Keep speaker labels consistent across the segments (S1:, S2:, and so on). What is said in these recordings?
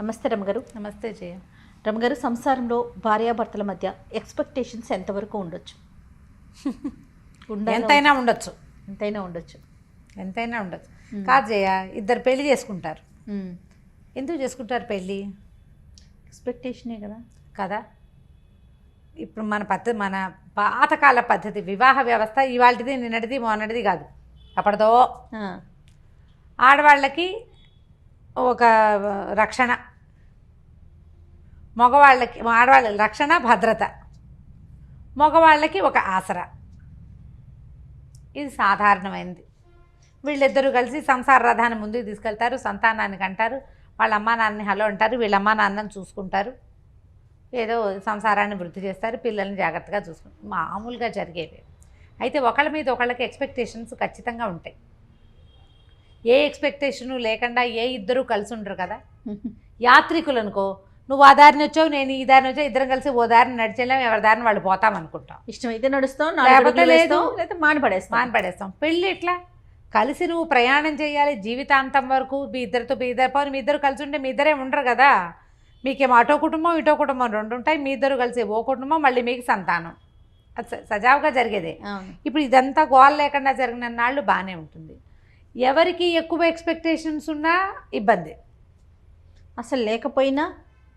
S1: నమస్తే రమగారు.
S2: నమస్తే జయ.
S1: రమగారు, సంసారంలో భార్యాభర్తల మధ్య ఎక్స్పెక్టేషన్స్ ఎంతవరకు ఉండొచ్చు?
S2: ఎంతైనా ఉండొచ్చు.
S1: ఎంతైనా ఉండొచ్చు.
S2: కాదు జయ, ఇద్దరు పెళ్లి చేసుకుంటారు. ఎందుకు చేసుకుంటారు పెళ్ళి?
S1: ఎక్స్పెక్టేషనే కదా.
S2: కదా, ఇప్పుడు మన పాతకాల పద్ధతి వివాహ వ్యవస్థ ఇవాళది నిన్నటిది మొన్నటిది కాదు, అప్పటిదో. ఆడవాళ్ళకి ఒక రక్షణ, మగవాళ్ళకి ఆడవాళ్ళ రక్షణ భద్రత, మగవాళ్ళకి ఒక ఆసరా. ఇది సాధారణమైనది. వీళ్ళిద్దరూ కలిసి సంసార రథాన్ని ముందుకు తీసుకెళ్తారు, సంతానానికి అంటారు, వాళ్ళ అమ్మా నాన్నని హలో అంటారు, వీళ్ళ అమ్మా నాన్నని చూసుకుంటారు, ఏదో సంసారాన్ని వృద్ధి చేస్తారు, పిల్లల్ని జాగ్రత్తగా చూసుకుంటారు. మామూలుగా జరిగేవి. అయితే ఒకళ్ళ మీద ఒకళ్ళకి ఎక్స్పెక్టేషన్స్ ఖచ్చితంగా ఉంటాయి. ఏ ఎక్స్పెక్టేషను లేకుండా ఏ ఇద్దరూ కలిసి ఉండరు కదా. యాత్రికులు అనుకో, నువ్వు ఆ దారిని వచ్చావు, నేను ఈ దారిని వచ్చావు, ఇద్దరం కలిసి ఓ దారిని నడిచేలాం, ఎవరి దారిని వాళ్ళు పోతాం అనుకుంటాం.
S1: ఇష్టమైతే నడుస్తాం,
S2: లేకపోతే లేదు,
S1: మానిపడేస్తాం.
S2: పెళ్ళి ఎట్లా కలిసి నువ్వు ప్రయాణం చేయాలి జీవితాంతం వరకు. మీ ఇద్దరు కలిసి ఉంటే మీ ఇద్దరే ఉండరు కదా. మీకేమో అటో కుటుంబం ఇటో కుటుంబం రెండు ఉంటాయి, మీ ఇద్దరు కలిసి ఓ కుటుంబం, మళ్ళీ మీకు సంతానం. అది సజావుగా జరిగేదే. ఇప్పుడు ఇదంతా గోల్ లేకుండా జరిగిన నాళ్ళు బాగానే ఉంటుంది. ఎవరికి ఎక్కువ ఎక్స్పెక్టేషన్స్ ఉన్నా ఇబ్బంది.
S1: అసలు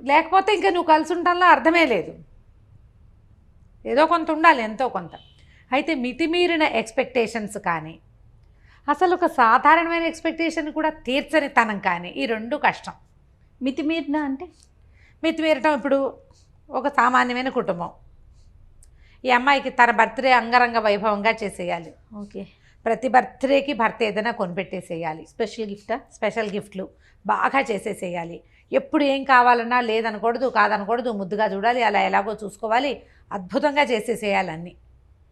S1: లేకపోతే
S2: ఇంకా నువ్వు కలిసి ఉండటంలో అర్థమే లేదు. ఏదో కొంత ఉండాలి, ఎంతో కొంత. అయితే మితిమీరిన ఎక్స్పెక్టేషన్స్ కానీ, అసలు ఒక సాధారణమైన ఎక్స్పెక్టేషన్ కూడా తీర్చని తనం కానీ, ఈ రెండు కష్టం. మితిమీరటం ఇప్పుడు ఒక సామాన్యమైన కుటుంబం, ఈ అమ్మాయికి తన బర్త్డే అంగరంగ వైభవంగా చేసేయాలి.
S1: ఓకే,
S2: ప్రతి బర్త్డేకి భర్త ఏదైనా కొనిపెట్టేసేయాలి.
S1: స్పెషల్
S2: గిఫ్ట్లు బాగా చేసేసేయాలి. ఎప్పుడు ఏం కావాలన్నా లేదనకూడదు, కాదనకూడదు, ముద్దుగా చూడాలి, అలా ఎలాగో చూసుకోవాలి, అద్భుతంగా చేసేసేయాలి అన్నీ.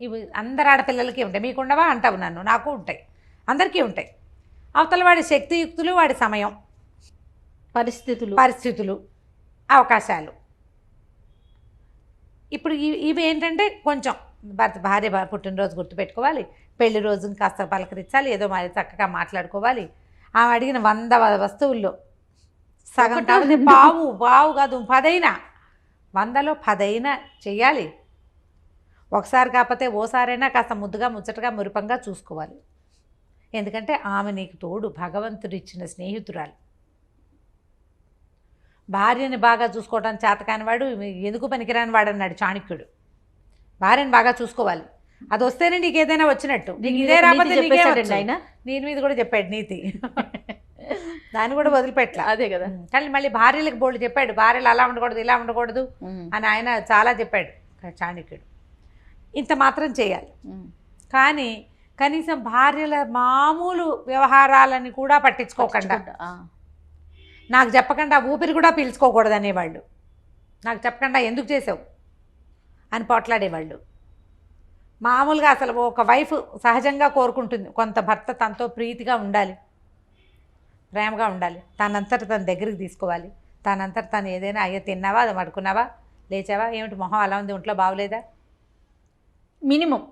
S2: ఇవి అందరు ఆడపిల్లలకి ఉంటాయి. మీకు ఉండవా అంటావు నన్ను, నాకు ఉంటాయి, అందరికీ ఉంటాయి. అవతల వాడి శక్తియుక్తులు, వాడి సమయం, పరిస్థితులు, అవకాశాలు. ఇప్పుడు ఇవి ఏంటంటే కొంచెం భార్య పుట్టినరోజు గుర్తుపెట్టుకోవాలి, పెళ్లి రోజుని కాస్త పలకరించాలి, ఏదో మరి చక్కగా మాట్లాడుకోవాలి. ఆమె అడిగిన 100 వస్తువుల్లో సగం కాదు, పావు కాదు 10 100లో 10 చెయ్యాలి. ఒకసారి కాకపోతే ఓసారైనా కాస్త ముద్దుగా ముచ్చటగా మురిపంగా చూసుకోవాలి. ఎందుకంటే ఆమె నీకు తోడు, భగవంతుడు ఇచ్చిన స్నేహితురాలు. భార్యని బాగా చూసుకోవడం చేతకాని వాడు ఎందుకు పనికిరాని వాడు అన్నాడు చాణక్యుడు. భార్యని బాగా చూసుకోవాలి, అది వస్తేనే నీకు ఏదైనా వచ్చినట్టు. నీకు ఇదే రాకపోతే ఆయన నీటి మీద కూడా చెప్పాడు నీతి. దాన్ని కూడా వదిలిపెట్టలే.
S1: అదే కదా.
S2: కానీ మళ్ళీ భార్యలకు బోల్డ్ చెప్పాడు, భార్యలు అలా ఉండకూడదు ఇలా ఉండకూడదు అని ఆయన చాలా చెప్పాడు చాణక్యుడు. ఇంత మాత్రం చేయాలి. కానీ కనీసం భార్యల మామూలు వ్యవహారాలని కూడా పట్టించుకోకుండా, నాకు చెప్పకుండా ఊపిరి కూడా పీల్చుకోకూడదు అనేవాళ్ళు. నాకు చెప్పకుండా ఎందుకు చేసావు అని పోట్లాడేవాళ్ళు. మామూలుగా అసలు ఒక వైఫ్ సహజంగా కోరుకుంటుంది, కొంత భర్త తనతో ప్రీతిగా ఉండాలి, ప్రేమగా ఉండాలి, తనంతట తన దగ్గరికి తీసుకోవాలి, తనంతట తను ఏదైనా అయ్యో తిన్నావా, అది పడుకున్నావా, లేచావా, ఏమిటి మొహం అలా ఉంది, ఒంట్లో బాగోలేదా,
S1: మినిమం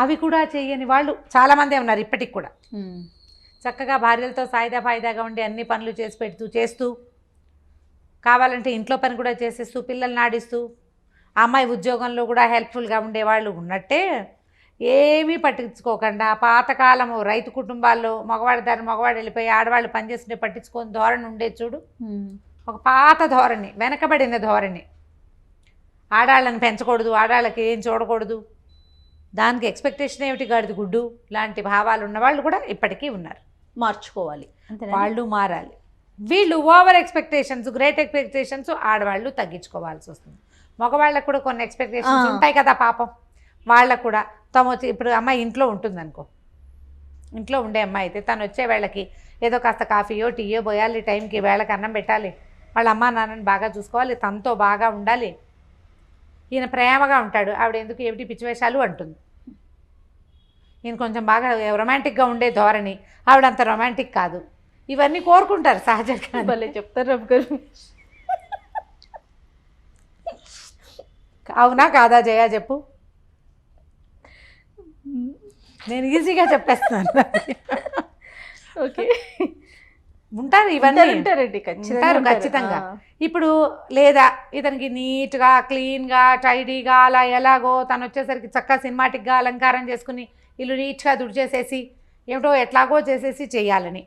S2: అవి కూడా చేయని వాళ్ళు చాలామందే ఉన్నారు ఇప్పటికి కూడా. చక్కగా భార్యలతో ఫాయిదాగా ఉండి అన్ని పనులు చేస్తూ కావాలంటే ఇంట్లో పని కూడా చేసేస్తూ, పిల్లల్ని ఆడిస్తూ, ఆ అమ్మాయి ఉద్యోగంలో కూడా హెల్ప్ఫుల్గా ఉండేవాళ్ళు ఉన్నట్టే, ఏమీ పట్టించుకోకుండా పాతకాలము రైతు కుటుంబాల్లో మగవాడు వెళ్ళిపోయి ఆడవాళ్ళు పనిచేస్తుంటే పట్టించుకొని ధోరణి ఉండేది చూడు. ఒక పాత ధోరణి, వెనకబడిన ధోరణి. ఆడాళ్ళని పెంచకూడదు, ఆడాళ్ళకి ఏం చూడకూడదు, దానికి ఎక్స్పెక్టేషన్ ఏమిటి, గాడిద గుడ్డు లాంటి భావాలు ఉన్నవాళ్ళు కూడా ఇప్పటికీ ఉన్నారు.
S1: మార్చుకోవాలి,
S2: వాళ్ళు మారాలి. వీళ్ళు ఓవర్ ఎక్స్పెక్టేషన్స్, గ్రేట్ ఎక్స్పెక్టేషన్స్ ఆడవాళ్ళు తగ్గించుకోవాల్సి వస్తుంది. మగవాళ్ళకు కూడా కొన్ని ఎక్స్పెక్టేషన్స్ ఉంటాయి కదా పాపం. వాళ్ళకు కూడా ఇప్పుడు అమ్మాయి ఇంట్లో ఉంటుందనుకో, ఇంట్లో ఉండే అమ్మాయి అయితే తను వచ్చే వేళకి ఏదో కాస్త కాఫీయో టీయో పోయాలి, టైంకి వేళకి అన్నం పెట్టాలి, వాళ్ళ అమ్మా నాన్నని బాగా చూసుకోవాలి, తనతో బాగా ఉండాలి. ఈయన ప్రేమగా ఉంటాడు, ఆవిడ ఎందుకు ఏమిటి పిచ్చివేషాలు అంటుంది. ఈయన కొంచెం బాగా రొమాంటిక్గా ఉండే ధోరణి, ఆవిడంత రొమాంటిక్ కాదు. ఇవన్నీ కోరుకుంటారు సహజంగా.
S1: భలే చెప్తారు రమగారు.
S2: అవునా కాదా జయ, చెప్పు. నేను ఈజీగా చెప్పేస్తున్నాను.
S1: ఓకే,
S2: ఉంటారు ఇవన్నీ
S1: ఉంటారండి,
S2: ఉంటారు ఖచ్చితంగా. ఇప్పుడు లేదా ఇతనికి నీట్గా క్లీన్గా టైడీగా అలా ఎలాగో తను వచ్చేసరికి చక్కగా సినిమాటిక్గా అలంకారం చేసుకుని ఇల్లు నీట్గా దుడిచేసేసి ఏమిటో ఎట్లాగో చేసేసి చేయాలని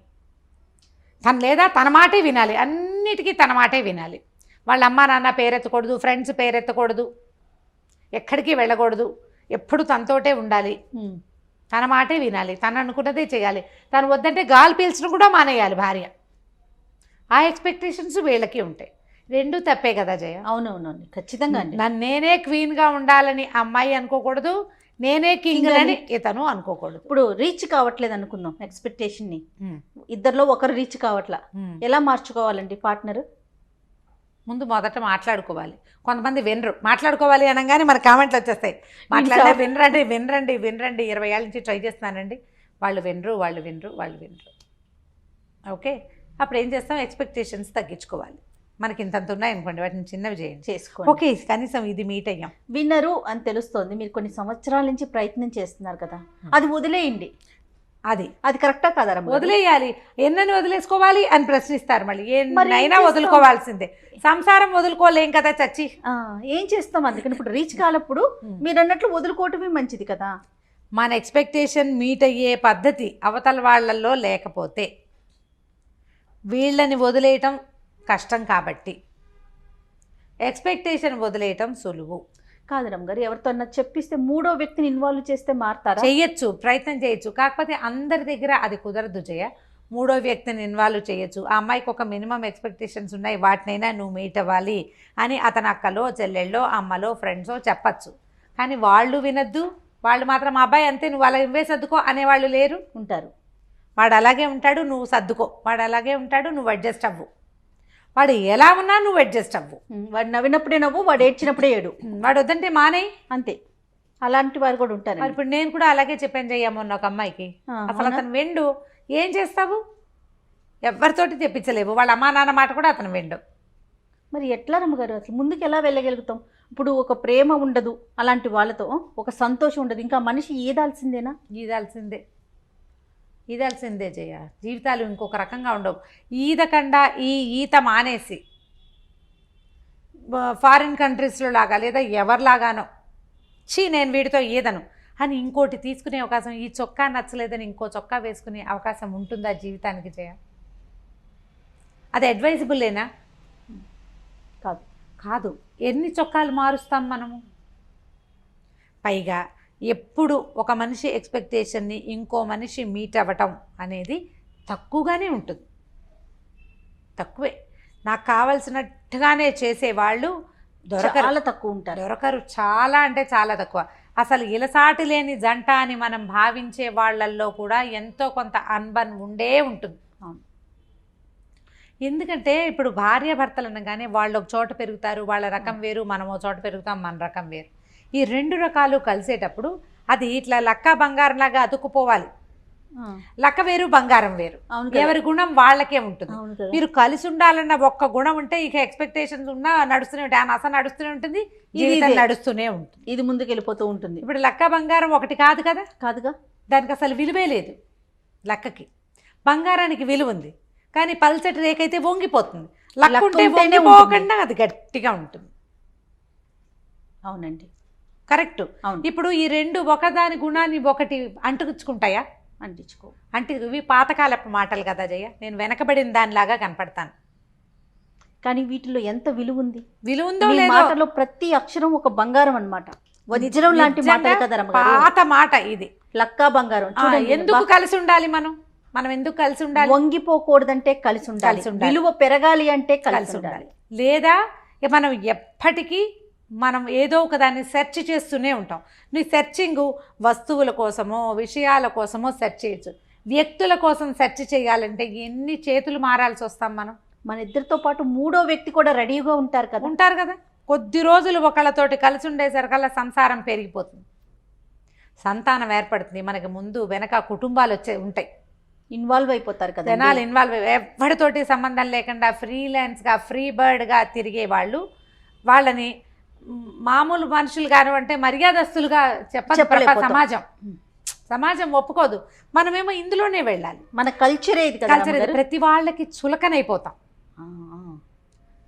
S2: తను, లేదా తన మాటే వినాలి, అన్నిటికీ తన మాటే వినాలి. వాళ్ళ అమ్మ నాన్న పేరెత్తకూడదు, ఫ్రెండ్స్ పేరెత్తకూడదు, ఎక్కడికి వెళ్ళకూడదు, ఎప్పుడు తనతోటే ఉండాలి, తన మాటే వినాలి, తను అనుకున్నదే చేయాలి. తను వద్దంటే గాలి పీల్చడం కూడా మానేయాలి భార్య. ఆ ఎక్స్పెక్టేషన్స్ వీళ్ళకి ఉంటాయి. రెండు తప్పే కదా జయ.
S1: అవునవునండి, ఖచ్చితంగా అండి.
S2: నన్ను నేనే క్వీన్గా ఉండాలని అమ్మాయి అనుకోకూడదు, నేనే కింగ్ అని ఇతను అనుకోకూడదు.
S1: ఇప్పుడు రీచ్ కావట్లేదు అనుకుందాం ఎక్స్పెక్టేషన్ని, ఇద్దరిలో ఒకరు రీచ్ కావట్లా, ఎలా మార్చుకోవాలండి పార్ట్నర్?
S2: ముందు మొదట మాట్లాడుకోవాలి. కొంతమంది వినరు, మాట్లాడుకోవాలి అనగానే మన కామెంట్లు వచ్చేస్తాయి, వినరండి వినరండి వినరండి, 20 ఏళ్ళ నుంచి ట్రై చేస్తున్నానండి, వాళ్ళు వినరు. ఓకే, అప్పుడు ఏం చేస్తాం, ఎక్స్పెక్టేషన్స్ తగ్గించుకోవాలి. మనకి ఇంతంత ఉన్నాయనుకోండి, వాటిని చిన్నవి చేసుకోండి. ఓకే, కనీసం ఇది మీట్ అయ్యాం,
S1: వినరు అని తెలుస్తోంది, మీరు కొన్ని సంవత్సరాల నుంచి ప్రయత్నం చేస్తున్నారు కదా, అది వదిలేయండి. అది కరెక్టా కదా?
S2: వదిలేయాలి. ఎన్నని వదిలేసుకోవాలి అని ప్రశ్నిస్తారు మళ్ళీ. ఏమైనా వదులుకోవాల్సిందే, సంసారం వదులుకోలేం కదా చచ్చి.
S1: ఏం చేస్తాం? అందుకని ఇప్పుడు రీచ్ కాలప్పుడు మీరు అన్నట్లు వదులుకోవటమే మంచిది కదా.
S2: మన ఎక్స్పెక్టేషన్ మీట్ అయ్యే పద్ధతి అవతల వాళ్ళల్లో లేకపోతే వీళ్ళని వదిలేయటం కష్టం, కాబట్టి ఎక్స్పెక్టేషన్ వదిలేయటం సులువు
S1: కాదు రమ్మగారు. ఎవరితో చెప్పిస్తే మూడో వ్యక్తిని ఇన్వాల్వ్ చేస్తే మారుతారా?
S2: చేయొచ్చు, ప్రయత్నం చేయొచ్చు, కాకపోతే అందరి దగ్గర అది కుదరదు జయ. మూడో వ్యక్తిని ఇన్వాల్వ్ చేయొచ్చు. ఆ అమ్మాయికి ఒక మినిమం ఎక్స్పెక్టేషన్స్ ఉన్నాయి, వాటినైనా నువ్వు మీట్ అవ్వాలి అని అతని అక్కలో చెల్లెళ్ళో అమ్మలో ఫ్రెండ్సో చెప్పచ్చు. కానీ వాళ్ళు వినద్దు, వాళ్ళు మాత్రం అబ్బాయి అంతే నువ్వు అలా ఇవ్వే సర్దుకో అనేవాళ్ళు లేరు,
S1: ఉంటారు.
S2: వాడు అలాగే ఉంటాడు, నువ్వు సర్దుకో, వాడు అలాగే ఉంటాడు, నువ్వు అడ్జస్ట్ అవ్వు, వాడు ఎలా ఉన్నా నువ్వు అడ్జస్ట్ అవ్వు.
S1: వాడు నవ్వినప్పుడే నవ్వు, వాడు ఏడ్చినప్పుడే ఏడు,
S2: వాడు వద్దంటే మానేయి,
S1: అంతే. అలాంటి వారు కూడా ఉంటారు.
S2: ఇప్పుడు నేను కూడా అలాగే చెప్పాను చెయ్యమన్న ఒక అమ్మాయికి, అసలు అతను వెండు, ఏం చేస్తావు, ఎవరితోటి తెప్పించలేవు, వాళ్ళ అమ్మా నాన్న మాట కూడా అతను వెండు.
S1: మరి ఎట్లా రమ్మగారు, అసలు ముందుకు ఎలా వెళ్ళగలుగుతాం? ఇప్పుడు ఒక ప్రేమ ఉండదు అలాంటి వాళ్ళతో, ఒక సంతోషం ఉండదు, ఇంకా మనిషి ఈదాల్సిందేనా? ఈదాల్సిందే జయ. జీవితాలు ఇంకొక రకంగా ఉండవు. ఈదకుండా ఈత మానేసి ఫారిన్ కంట్రీస్లో లాగా లేదా ఎవరిలాగానో నేను వీడితో ఈదను అని ఇంకోటి తీసుకునే అవకాశం, ఈ చొక్కా నచ్చలేదని ఇంకో చొక్కా వేసుకునే అవకాశం ఉంటుందా జీవితానికి జయ? అది అడ్వైజబుల్లేనా? కాదు. ఎన్ని చొక్కాలు మారుస్తాం మనము? పైగా ఎప్పుడు ఒక మనిషి ఎక్స్పెక్టేషన్ని ఇంకో మనిషి మీట్ అవ్వటం అనేది తక్కువగానే ఉంటుంది, తక్కువే. నాకు కావలసినట్టుగానే చేసేవాళ్ళు చాలా తక్కువ ఉంటారు,
S2: దొరకరు, చాలా అంటే చాలా తక్కువ. అసలు ఇలసాటి లేని జంట అని మనం భావించే వాళ్ళల్లో కూడా ఎంతో కొంత అన్బన్ ఉండే ఉంటుంది. ఎందుకంటే ఇప్పుడు భార్యాభర్తలు అనగానే వాళ్ళు ఒక చోట పెరుగుతారు, వాళ్ళ రకం వేరు, మనం ఒక చోట పెరుగుతాం, మన రకం వేరు. ఈ రెండు రకాలు కలిసేటప్పుడు అది ఇట్లా లక్క బంగారం లాగా అతుక్కుపోవాలి. లక్క వేరు బంగారం వేరు, ఎవరి గుణం వాళ్ళకే ఉంటుంది. మీరు కలిసి ఉండాలన్న ఒక్క గుణం ఉంటే ఇక ఎక్స్పెక్టేషన్స్ ఉన్నా నడుస్తూనే ఉంటాయి, ఆ నస నడుస్తూనే ఉంటుంది, జీవితం నడుస్తూనే ఉంటుంది,
S1: ఇది ముందుకు వెళ్ళిపోతూ ఉంటుంది.
S2: ఇప్పుడు లక్క బంగారం ఒకటి కాదు కదా,
S1: కాదుగా,
S2: దానికి అసలు విలువే లేదు. లక్కకి బంగారానికి విలువ ఉంది, కానీ పల్చటి రేకైతే వంగిపోతుంది, లక్క ఉంటే వంగిపోకుండా అది గట్టిగా ఉంటుంది.
S1: అవునండి,
S2: కరెక్ట్. ఇప్పుడు ఈ రెండు ఒకదాని గుణాన్ని ఒకటి అంటుకుంటాయా? ఇవి పాతకాలపు మాటలు కదా జయ. నేను వెనకబడిన దానిలాగా కనపడతాను,
S1: కానీ వీటిలో ఎంత విలువ ఉంది?
S2: విలువ ఉందో
S1: మాటలో ప్రతి అక్షరం ఒక బంగారం అన్నమాట, వజ్రం లాంటి మాట కదా.
S2: పాత మాట ఇది,
S1: లక్కా బంగారం.
S2: ఎందుకు కలిసి ఉండాలి మనం ఎందుకు కలిసి ఉండాలి?
S1: వంగిపోకూడదంటే కలిసి ఉండాలి, విలువ పెరగాలి అంటే కలిసి ఉండాలి.
S2: లేదా మనం ఎప్పటికీ మనం ఏదో ఒక దాన్ని సెర్చ్ చేస్తూనే ఉంటాం. నీ సెర్చింగ్ వస్తువుల కోసమో విషయాల కోసమో సెర్చ్ చేయొచ్చు, వ్యక్తుల కోసం సెర్చ్ చేయాలంటే ఎన్ని చేతులు మారాల్సి వస్తాం మనం.
S1: మన ఇద్దరితో పాటు మూడో వ్యక్తి కూడా రెడీగా ఉంటారు
S2: కదా. కొద్ది రోజులు ఒకళ్ళతోటి కలిసి ఉండేసరికల్లా సంసారం పెరిగిపోతుంది, సంతానం ఏర్పడుతుంది, మనకి ముందు వెనక కుటుంబాలు ఉంటాయి,
S1: ఇన్వాల్వ్ అయిపోతారు కదా.
S2: జనాలు ఇన్వాల్వ్ ఎవరితోటి సంబంధం లేకుండా ఫ్రీలాన్స్గా ఫ్రీ బర్డ్గా తిరిగే వాళ్ళని మామూలు మనుషులు కానివంటే మర్యాదస్తులుగా చెప్పలేదు సమాజం. సమాజం ఒప్పుకోదు, మనమేమో ఇందులోనే వెళ్ళాలి.
S1: మన కల్చరే ఇది కదా
S2: కల్చర్
S1: అమ్మగారు.
S2: ప్రతి వాళ్ళకి చులకనైపోతాం.
S1: ఆ, ఆ.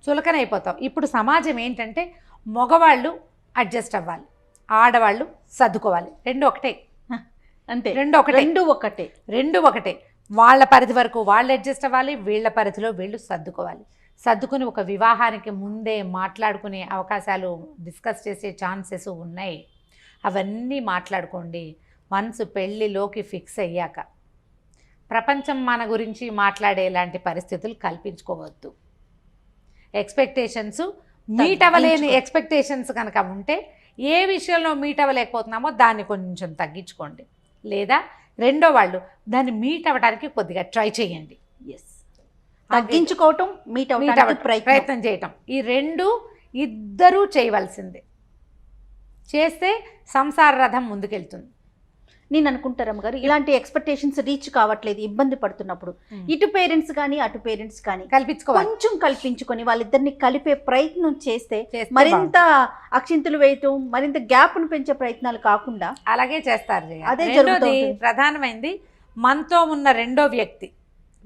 S2: చులకనైపోతాం. ఇప్పుడు సమాజం ఏంటంటే మగవాళ్ళు అడ్జస్ట్ అవ్వాలి, ఆడవాళ్ళు సర్దుకోవాలి. రెండు ఒకటే,
S1: అంతే.
S2: రెండు ఒకటే, రెండు ఒకటే. వాళ్ళ పరిధి వరకు వాళ్ళు అడ్జస్ట్ అవ్వాలి, వీళ్ళ పరిధిలో వీళ్ళు సర్దుకోవాలి. సర్దుకుని ఒక వివాహానికి ముందే మాట్లాడుకునే అవకాశాలు, డిస్కస్ చేసే ఛాన్సెస్ ఉన్నాయి. అవన్నీ మాట్లాడుకోండి. మనసు పెళ్ళిలోకి ఫిక్స్ అయ్యాక ప్రపంచం మన గురించి మాట్లాడేలాంటి పరిస్థితులు కల్పించుకోవద్దు. ఎక్స్పెక్టేషన్స్ మీట్ అవ్వలేని ఎక్స్పెక్టేషన్స్ కనుక ఉంటే, ఏ విషయంలో మీట్ అవ్వలేకపోతున్నామో దాన్ని కొంచెం తగ్గించుకోండి. లేదా రెండో వాళ్ళు దాన్ని మీట్ అవ్వడానికి కొద్దిగా ట్రై చేయండి.
S1: ఎస్, తగ్గించుకోవటం, మీట్ అవ్వడానికి
S2: ప్రయత్నం చేయటం, ఈ రెండు ఇద్దరూ చేయవలసిందే. చేస్తే సంసార రథం ముందుకెళ్తుంది.
S1: నేను అనుకుంటారమ్మ గారు, ఇలాంటి ఎక్స్పెక్టేషన్స్ రీచ్ కావట్లేదు, ఇబ్బంది పడుతున్నప్పుడు ఇటు పేరెంట్స్ కానీ అటు పేరెంట్స్ కానీ
S2: కల్పించుకోవాలి.
S1: కొంచెం కల్పించుకొని వాళ్ళిద్దరిని కలిపే ప్రయత్నం చేస్తే మరింత అక్షింతలు వేయటం, మరింత గ్యాప్ను పెంచే ప్రయత్నాలు కాకుండా
S2: అలాగే చేస్తారు.
S1: అదే
S2: జరుగుతుంది. ప్రధానమైంది మనతో ఉన్న రెండో వ్యక్తి,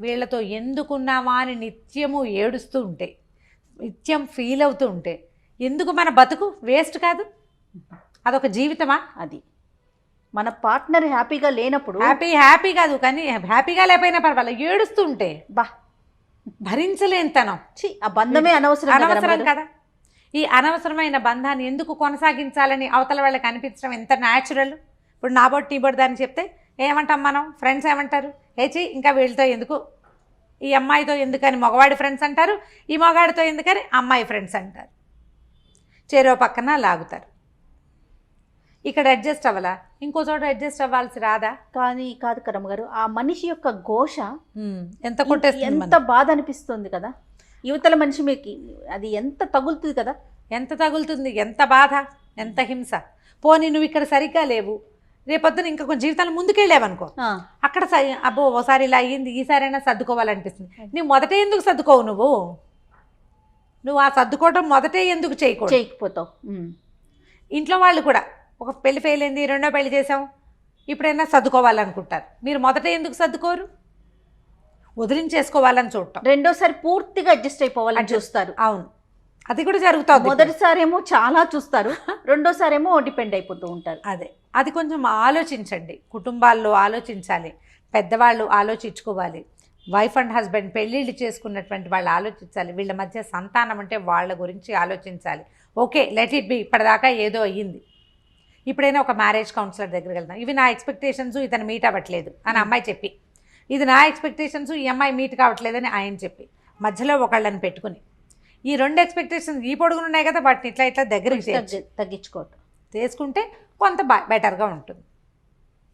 S2: వీళ్ళతో ఎందుకున్నామా అని నిత్యము ఏడుస్తూ ఉంటే, నిత్యం ఫీల్ అవుతూ ఉంటే, ఎందుకు మన బతుకు వేస్ట్ కాదు? అదొక జీవితమా? అది
S1: మన పార్ట్నర్ హ్యాపీగా లేనప్పుడు,
S2: హ్యాపీ కాదు కానీ హ్యాపీగా లేకపోయినా పర్వాలేదు, ఏడుస్తూ ఉంటే బా భరించలేనితనం.
S1: ఆ బంధమే
S2: అనవసరం కదా. ఈ అనవసరమైన బంధాన్ని ఎందుకు కొనసాగించాలని అవతల వాళ్ళకి అనిపించడం ఎంత న్యాచురల్. ఇప్పుడు నా బొట్టు నీ బొట్టు అని చెప్తే ఏమంటాం మనం? ఫ్రెండ్స్ ఏమంటారు? ఏచి ఇంకా వీళ్ళతో ఎందుకు, ఈ అమ్మాయితో ఎందుకని మగవాడి ఫ్రెండ్స్ అంటారు, ఈ మగాడితో ఎందుకని అమ్మాయి ఫ్రెండ్స్ అంటారు. చెరో పక్కన లాగుతారు. ఇక్కడ అడ్జస్ట్ అవ్వాలా, ఇంకో చోట అడ్జస్ట్ అవ్వాల్సి రాదా?
S1: కానీ కాదు కరమ్మ గారు, ఆ మనిషి యొక్క ఘోష
S2: ఎంత కొట్టేస్తుంది,
S1: ఎంత బాధ అనిపిస్తుంది కదా. యువతల మనిషి మీకు అది ఎంత తగులుతుంది కదా.
S2: ఎంత తగులుతుంది, ఎంత బాధ, ఎంత హింస. పోనీ నువ్వు ఇక్కడ సరిగ్గా లేవు, రేపొద్దున ఇంకా కొంచెం జీవితాలు ముందుకెళ్ళావనుకో, అక్కడ అబ్బో ఓసారి ఇలా అయ్యింది, ఈసారైనా సర్దుకోవాలనిపిస్తుంది. నువ్వు మొదటే ఎందుకు సర్దుకోవు? నువ్వు ఆ సర్దుకోవటం మొదటే ఎందుకు చేయకపోతావు? ఇంట్లో వాళ్ళు కూడా ఒక పెళ్లి ఫెయిల్ అయింది, రెండో పెళ్లి చేసాం, ఇప్పుడైనా సర్దుకోవాలనుకుంటారు. మీరు మొదట ఎందుకు సర్దుకోరు? వదిలించేసుకోవాలని చూడటం,
S1: రెండోసారి పూర్తిగా అడ్జస్ట్ అయిపోవాలని చూస్తారు.
S2: అవును, అది కూడా జరుగుతుంది.
S1: మొదటిసారేమో చాలా చూస్తారు, రెండోసారేమో డిపెండ్ అయిపోతూ ఉంటారు.
S2: అది కొంచెం ఆలోచించండి. కుటుంబాల్లో ఆలోచించాలి, పెద్దవాళ్ళు ఆలోచించుకోవాలి. వైఫ్ అండ్ హస్బెండ్ పెళ్ళిళ్ళు చేసుకున్నటువంటి వాళ్ళు ఆలోచించాలి. వీళ్ళ మధ్య సంతానం అంటే వాళ్ళ గురించి ఆలోచించాలి. ఓకే, లెట్ ఇట్ బి, ఇప్పటిదాకా ఏదో అయ్యింది, ఇప్పుడైనా ఒక మ్యారేజ్ కౌన్సిలర్ దగ్గరికి వెళ్తాం. ఇవి నా ఎక్స్పెక్టేషన్స్, ఇతను మీట్ అవ్వట్లేదు అని అమ్మాయి చెప్పి, ఇది నా ఎక్స్పెక్టేషన్స్, ఈ అమ్మాయి మీట్ కావట్లేదని ఆయన చెప్పి, మధ్యలో ఒకళ్ళని పెట్టుకుని ఈ రెండు ఎక్స్పెక్టేషన్స్ ఈ పొడుగులు ఉన్నాయి కదా, వాటిని ఇట్లా ఇట్లా దగ్గరికి
S1: తగ్గించుకోవటం
S2: చేసుకుంటే కొంత బెటర్గా ఉంటుంది.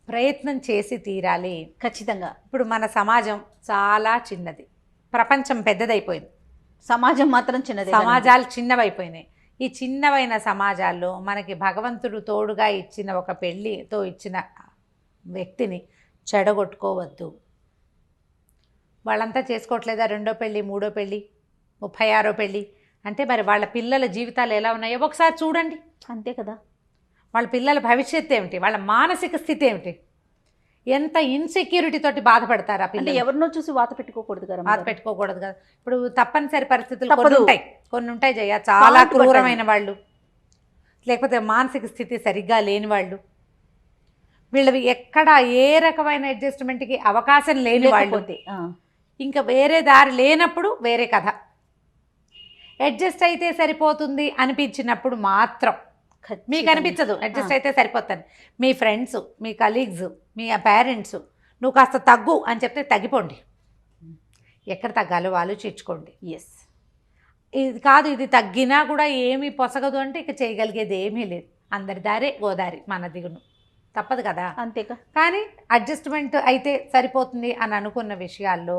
S2: ప్రయత్నం చేసి తీరాలి
S1: ఖచ్చితంగా.
S2: ఇప్పుడు మన సమాజం చాలా చిన్నది, ప్రపంచం పెద్దదైపోయింది,
S1: సమాజం మాత్రం చిన్నది.
S2: సమాజాలు చిన్నవైపోయినాయి. ఈ చిన్నవైన సమాజాల్లో మనకి భగవంతుడు తోడుగా ఇచ్చిన ఒక పెళ్ళితో ఇచ్చిన వ్యక్తిని చెడగొట్టుకోవద్దు. వాళ్ళంతా చేసుకోవట్లేదా రెండో పెళ్ళి, మూడో పెళ్ళి, 36వ పెళ్ళి అంటే మరి వాళ్ళ పిల్లల జీవితాలు ఎలా ఉన్నాయో ఒకసారి చూడండి.
S1: అంతే కదా.
S2: వాళ్ళ పిల్లల భవిష్యత్తు ఏమిటి, వాళ్ళ మానసిక స్థితి ఏమిటి, ఎంత ఇన్సెక్యూరిటీ తోటి బాధపడతారు ఆ పిల్లలు.
S1: ఎవరినో చూసి వాత పెట్టుకోకూడదు కదా,
S2: వాత పెట్టుకోకూడదు కదా. ఇప్పుడు తప్పనిసరి పరిస్థితులు కొన్ని ఉంటాయి జయ, చాలా క్రూరమైన వాళ్ళు, లేకపోతే మానసిక స్థితి సరిగ్గా లేని వాళ్ళు, వీళ్ళవి ఎక్కడ ఏ రకమైన అడ్జస్ట్మెంట్కి అవకాశం లేని వాళ్ళు, ఇంకా వేరే దారి లేనప్పుడు వేరే కథ. అడ్జస్ట్ అయితే సరిపోతుంది అనిపించినప్పుడు మాత్రం, మీకు అనిపించదు అడ్జస్ట్ అయితే సరిపోతుంది, మీ ఫ్రెండ్స్, మీ కలీగ్స్, మీ పేరెంట్స్ నువ్వు కాస్త తగ్గు అని చెప్తే తగ్గిపోండి. ఎక్కడ తగ్గాలో ఆలోచించుకోండి. ఎస్, ఇది కాదు ఇది తగ్గినా కూడా ఏమీ పొసగదు అంటే ఇక చేయగలిగేది ఏమీ లేదు. అందరి దారే గోదారి, మన దిగును తప్పదు కదా.
S1: అంతేకా.
S2: కానీ అడ్జస్ట్మెంట్ అయితే సరిపోతుంది అని అనుకున్న విషయాల్లో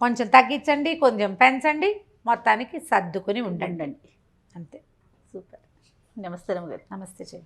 S2: కొంచెం తగ్గించండి, కొంచెం పెంచండి, మొత్తానికి సర్దుకుని ఉండండి. అంతే.
S1: సూపర్. నమస్తే.
S2: నమస్తే చెయ్యి.